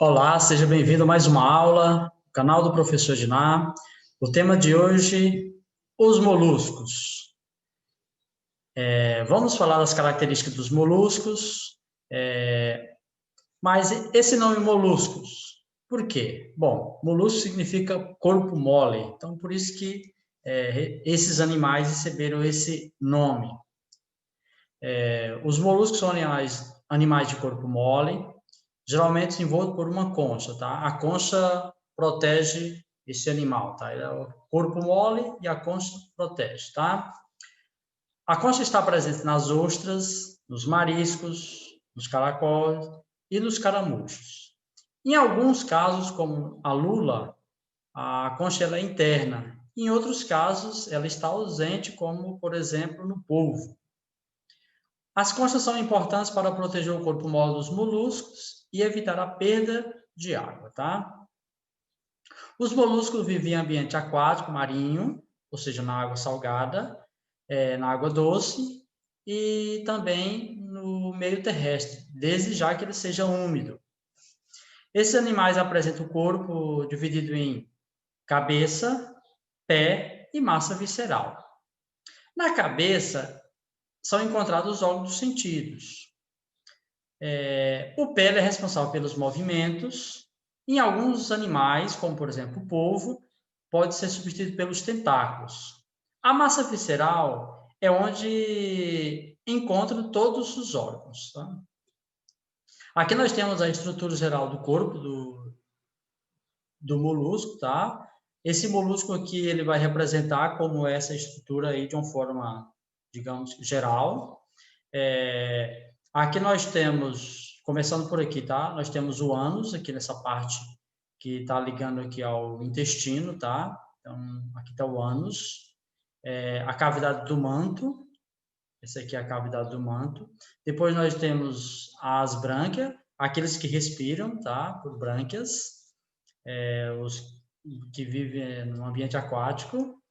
Olá, seja bem-vindo a mais uma aula, canal do Professor Diná. O tema de hoje, os moluscos. Vamos falar das características dos moluscos, mas esse nome moluscos, por quê? Bom, molusco significa corpo mole, então por isso que esses animais receberam esse nome. Os moluscos são animais de corpo mole, geralmente envolto por uma concha, tá? A concha protege esse animal, tá? É o corpo mole e a concha protege, tá? A concha está presente nas ostras, nos mariscos, nos caracóis e nos caramujos. Em alguns casos, como a lula, a concha ela é interna. Em outros casos, ela está ausente, como, por exemplo, no polvo. As conchas são importantes para proteger o corpo mole dos moluscos e evitar a perda de água, tá? Os moluscos vivem em ambiente aquático, marinho, ou seja, na água salgada, na água doce e também no meio terrestre, desde já que ele seja úmido. Esses animais apresentam o corpo dividido em cabeça, pé e massa visceral. Na cabeça são encontrados os órgãos dos sentidos. O pé é responsável pelos movimentos. Em alguns animais, como por exemplo o polvo, pode ser substituído pelos tentáculos. A massa visceral é onde encontram todos os órgãos. Tá? Aqui nós temos a estrutura geral do corpo do molusco, tá? Esse molusco aqui ele vai representar como essa estrutura aí de uma forma, digamos, geral. Aqui nós temos, começando por aqui, tá? Nós temos o ânus, aqui nessa parte que está ligando aqui ao intestino, tá? Então, aqui está o ânus. A cavidade do manto, essa aqui é a cavidade do manto. Depois nós temos as brânquias, aqueles que respiram, tá? Por brânquias. Os que vivem no ambiente aquático.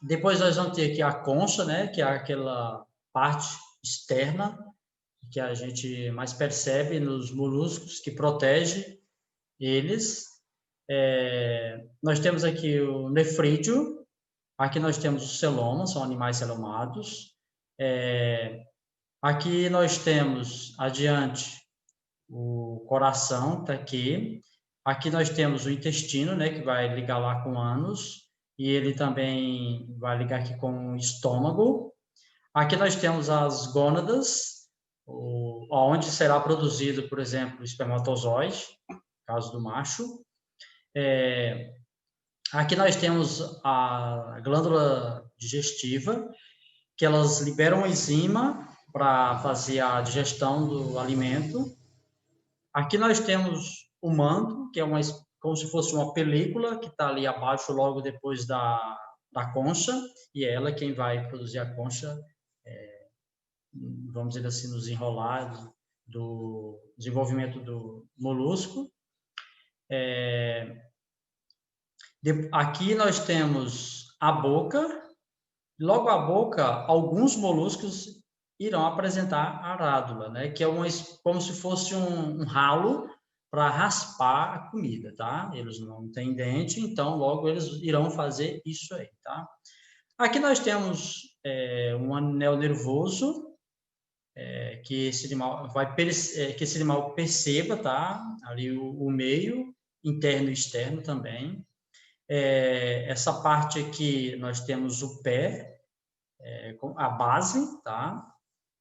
Depois nós vamos ter aqui a concha, né? Que é aquela parte externa que a gente mais percebe nos moluscos, que protege eles. Nós temos aqui o nefrídeo, aqui nós temos o celoma, são animais celomados. Aqui nós temos, adiante, o coração, está aqui. Aqui nós temos o intestino, né, que vai ligar lá com o ânus, e ele também vai ligar aqui com o estômago. Aqui nós temos as gônadas, onde será produzido, por exemplo, o espermatozoide, no caso do macho. Aqui nós temos a glândula digestiva, que elas liberam enzima para fazer a digestão do alimento. Aqui nós temos o manto, que é como se fosse uma película que está ali abaixo, logo depois da concha, e é ela quem vai produzir a concha, vamos dizer assim, nos enrolados do desenvolvimento do molusco. Aqui nós temos a boca. Logo a boca, alguns moluscos irão apresentar a rádula, né? Que é como se fosse um ralo para raspar a comida, tá? Eles não têm dente, então logo eles irão fazer isso aí, tá? Aqui nós temos um anel nervoso, que esse animal perceba, tá? Ali o meio interno e externo também. Essa parte aqui nós temos o pé, a base, tá?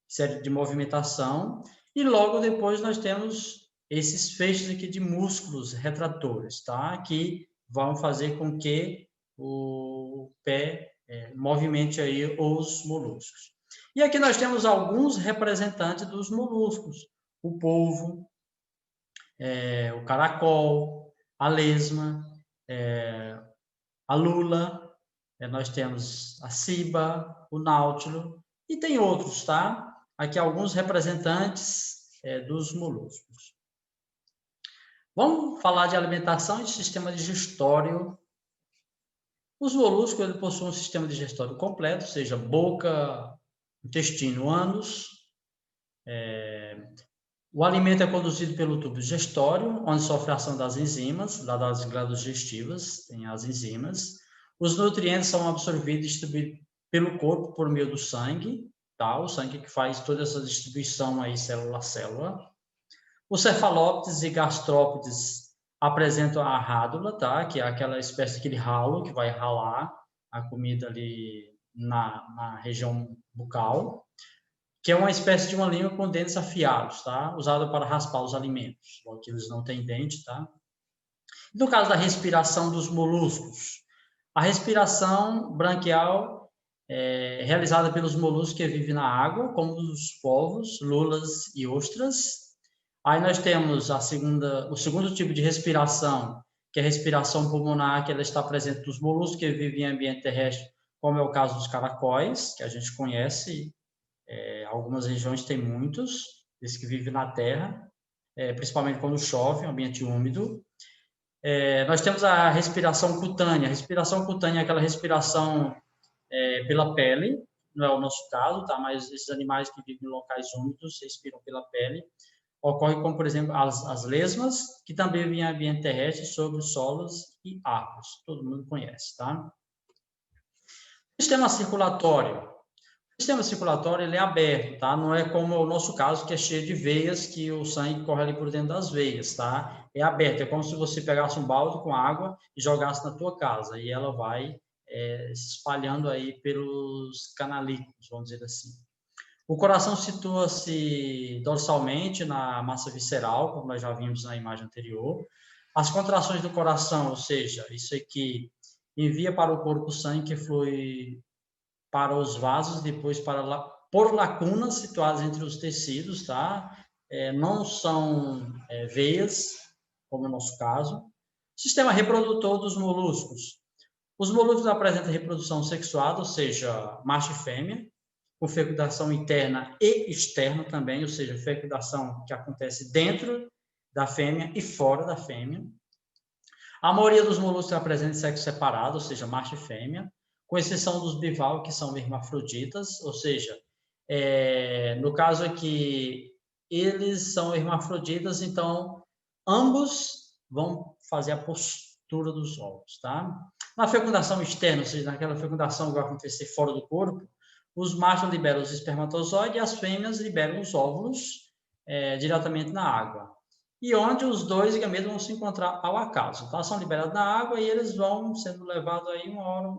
Série de movimentação, e logo depois nós temos esses feixes aqui de músculos retratores, tá? Que vão fazer com que o pé movimente aí os moluscos. E aqui nós temos alguns representantes dos moluscos: o polvo, o caracol, a lesma, a lula, nós temos a ciba, o náutilo, e tem outros, tá? Aqui alguns representantes dos moluscos. Vamos falar de alimentação e sistema digestório. Os moluscos ele possuem um sistema digestório completo, ou seja, boca, intestino, ânus. O alimento é conduzido pelo tubo digestório, onde sofre a ação das enzimas, lá das glândulas digestivas, tem as enzimas. Os nutrientes são absorvidos e distribuídos pelo corpo por meio do sangue, tá? O sangue que faz toda essa distribuição aí, célula a célula. Os cefalópodes e gastrópodes apresentam a rádula, tá? Que é aquela espécie de ralo que vai ralar a comida ali na região bucal, que é uma espécie de uma língua com dentes afiados, tá? Usada para raspar os alimentos, porque eles não têm dente, tá? No caso da respiração dos moluscos, a respiração branquial é realizada pelos moluscos que vivem na água, como os polvos, lulas e ostras. Aí nós temos o segundo tipo de respiração, que é a respiração pulmonar, que ela está presente nos moluscos que vivem em ambiente terrestre, como é o caso dos caracóis, que a gente conhece. Algumas regiões têm muitos, esses que vivem na terra, principalmente quando chove, ambiente úmido. Nós temos a respiração cutânea. A respiração cutânea é aquela respiração pela pele, não é o nosso caso, tá? Mas esses animais que vivem em locais úmidos respiram pela pele. Ocorre como, por exemplo, as lesmas, que também vivem em ambiente terrestre, sobre solos e árvores. Todo mundo conhece, tá? Sistema circulatório. O sistema circulatório ele é aberto, tá? Não é como o nosso caso, que é cheio de veias, que o sangue corre ali por dentro das veias, tá? É aberto, é como se você pegasse um balde com água e jogasse na tua casa, e ela vai se espalhando aí pelos canalículos, vamos dizer assim. O coração situa-se dorsalmente na massa visceral, como nós já vimos na imagem anterior. As contrações do coração, ou seja, isso aqui envia para o corpo sangue que flui para os vasos, depois por lacunas situadas entre os tecidos, tá? Não são veias, como no nosso caso. Sistema reprodutor dos moluscos. Os moluscos apresentam reprodução sexuada, ou seja, macho e fêmea, com fecundação interna e externa também, ou seja, fecundação que acontece dentro da fêmea e fora da fêmea. A maioria dos moluscos apresenta sexo separado, ou seja, macho e fêmea, com exceção dos bivalves, que são hermafroditas, ou seja, no caso aqui, eles são hermafroditas, então ambos vão fazer a postura dos ovos, tá? Na fecundação externa, ou seja, naquela fecundação que vai acontecer fora do corpo, os machos liberam os espermatozoides e as fêmeas liberam os óvulos diretamente na água. E onde os dois gametas vão se encontrar ao acaso, tá? São liberados na água e eles vão sendo levados aí uma hora,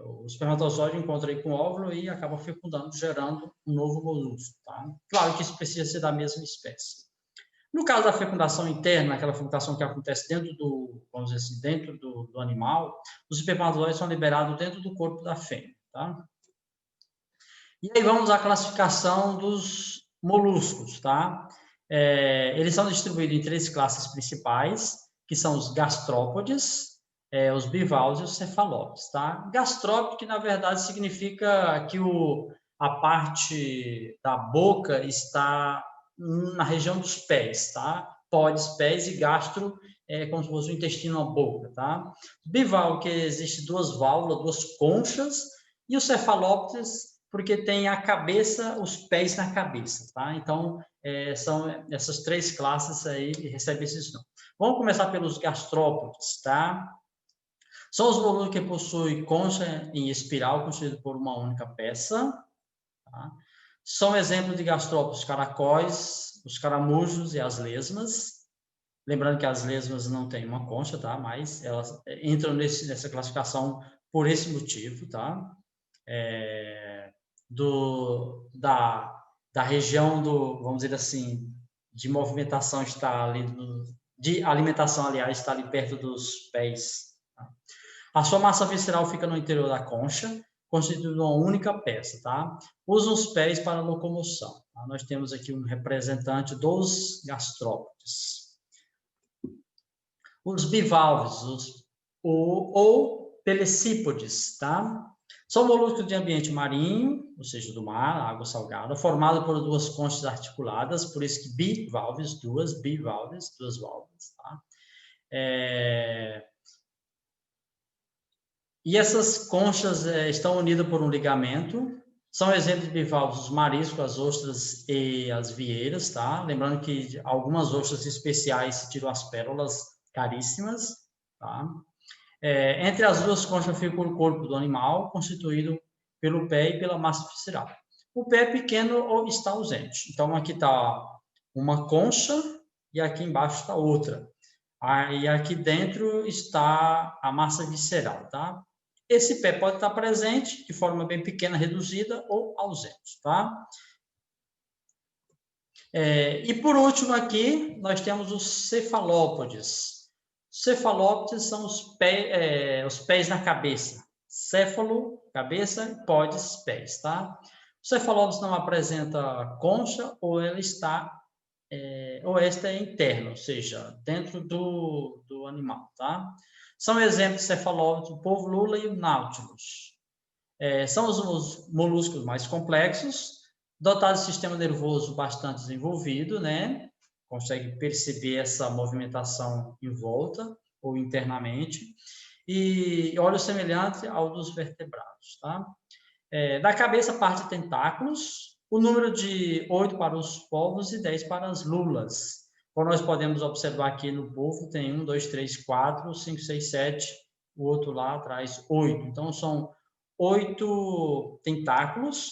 o espermatozoide encontra aí com o óvulo e acaba fecundando, gerando um novo molusco, tá? Claro que isso precisa ser da mesma espécie. No caso da fecundação interna, aquela fecundação que acontece dentro do, vamos dizer assim, dentro do animal, os espermatozoides são liberados dentro do corpo da fêmea, tá? E aí vamos à classificação dos moluscos, tá? Eles são distribuídos em 3 classes principais, que são os gastrópodes, os bivalves e os cefalópodes, tá? Gastrópode, que na verdade significa que a parte da boca está na região dos pés, tá? Podes, pés, e gastro é como se fosse o intestino na boca, tá? Bivalve, que existe 2 válvulas, 2 conchas, e os cefalópodes, porque tem a cabeça, os pés na cabeça, tá? Então, são essas 3 classes aí que recebem esses nomes. Vamos começar pelos gastrópodes, tá? São os moluscos que possuem concha em espiral constituída por uma única peça, tá? São exemplos de gastrópodes os caracóis, os caramujos e as lesmas. Lembrando que as lesmas não têm uma concha, tá? Mas elas entram nessa classificação por esse motivo, tá? Da região vamos dizer assim, de movimentação está ali, de alimentação, aliás, está ali perto dos pés. Tá? A sua massa visceral fica no interior da concha, constituindo uma única peça, tá? Usa os pés para locomoção. Tá? Nós temos aqui um representante dos gastrópodes. Os bivalves, ou pelecípodes, tá? São moluscos de ambiente marinho, ou seja, do mar, água salgada, formado por 2 conchas articuladas, por isso que bivalves, duas válvulas, tá? E essas conchas estão unidas por um ligamento, São exemplos de bivalves os mariscos, as ostras e as vieiras, tá? Lembrando que algumas ostras especiais tiram as pérolas caríssimas, tá? Entre as duas conchas fica o corpo do animal, constituído pelo pé e pela massa visceral. O pé é pequeno ou está ausente. Então, aqui está uma concha e aqui embaixo está outra. Aí, aqui dentro está a massa visceral, tá? Esse pé pode estar presente de forma bem pequena, reduzida ou ausente, tá? E por último aqui, nós temos os cefalópodes. Cefalópodes são os pés na cabeça. Céfalo, cabeça, podes, pés, tá? O cefalópodes não apresenta concha ou esta é interna, ou seja, dentro do animal, tá? São exemplos de cefalópodes o polvo lula e o náutilus. São os moluscos mais complexos, dotados de sistema nervoso bastante desenvolvido, né? Consegue perceber essa movimentação em volta ou internamente, e olho semelhante ao dos vertebrados, tá? Da cabeça parte tentáculos, o número de 8 para os polvos e 10 para as lulas. Como nós podemos observar aqui no polvo, tem 1, 2, 3, 4, 5, 6, 7, o outro lá atrás, 8. Então, são 8 tentáculos,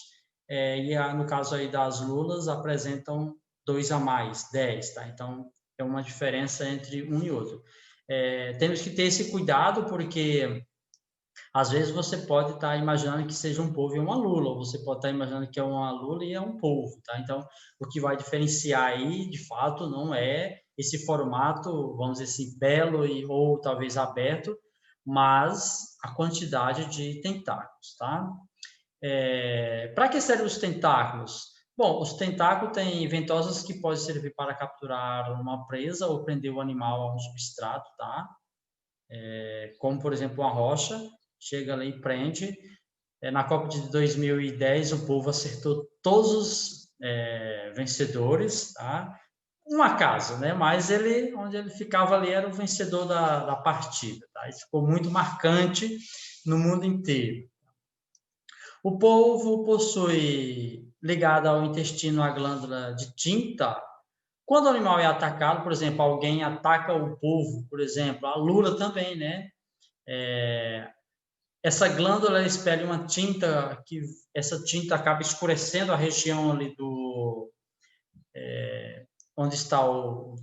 e no caso aí das lulas, apresentam 2 a mais, 10, tá? Então, é uma diferença entre um e outro. Temos que ter esse cuidado, porque às vezes você pode estar imaginando que seja um polvo e uma lula, ou você pode estar imaginando que é uma lula e é um polvo, tá? Então, o que vai diferenciar aí, de fato, não é esse formato, vamos dizer assim, belo ou talvez aberto, mas a quantidade de tentáculos, tá? Para que servem os tentáculos? Bom, os tentáculos têm ventosas que podem servir para capturar uma presa ou prender o animal a um substrato, tá? Como, por exemplo, uma rocha, chega ali e prende. Na Copa de 2010, o povo acertou todos os vencedores, tá? Um acaso, né? Mas onde ele ficava ali, era o vencedor da partida, tá? Isso ficou muito marcante no mundo inteiro. O polvo possui, ligada ao intestino, a glândula de tinta. Quando o animal é atacado, por exemplo, alguém ataca o polvo, por exemplo, a lula também, né? Essa glândula expele uma tinta, que essa tinta acaba escurecendo a região ali onde está o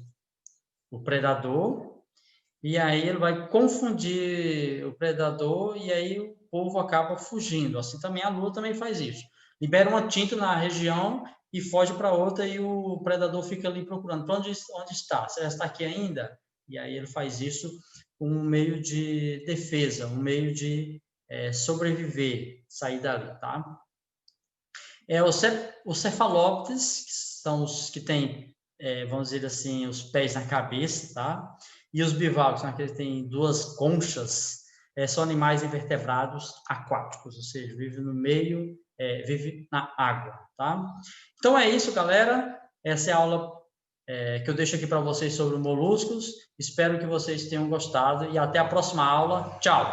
predador, e aí ele vai confundir o predador e aí o polvo acaba fugindo. Assim também a lula também faz isso. Libera uma tinta na região e foge para outra e o predador fica ali procurando. Para onde está? Você está aqui ainda? E aí ele faz isso como um meio de defesa, um meio de sobreviver, sair dali, tá? Os cefalópodes, que são os que têm, vamos dizer assim, os pés na cabeça, tá? E os bivalves, né, que têm duas conchas, são animais invertebrados aquáticos, ou seja, vivem no meio, vivem na água, tá? Então é isso, galera. Essa é a aula que eu deixo aqui para vocês sobre moluscos. Espero que vocês tenham gostado e até a próxima aula. Tchau!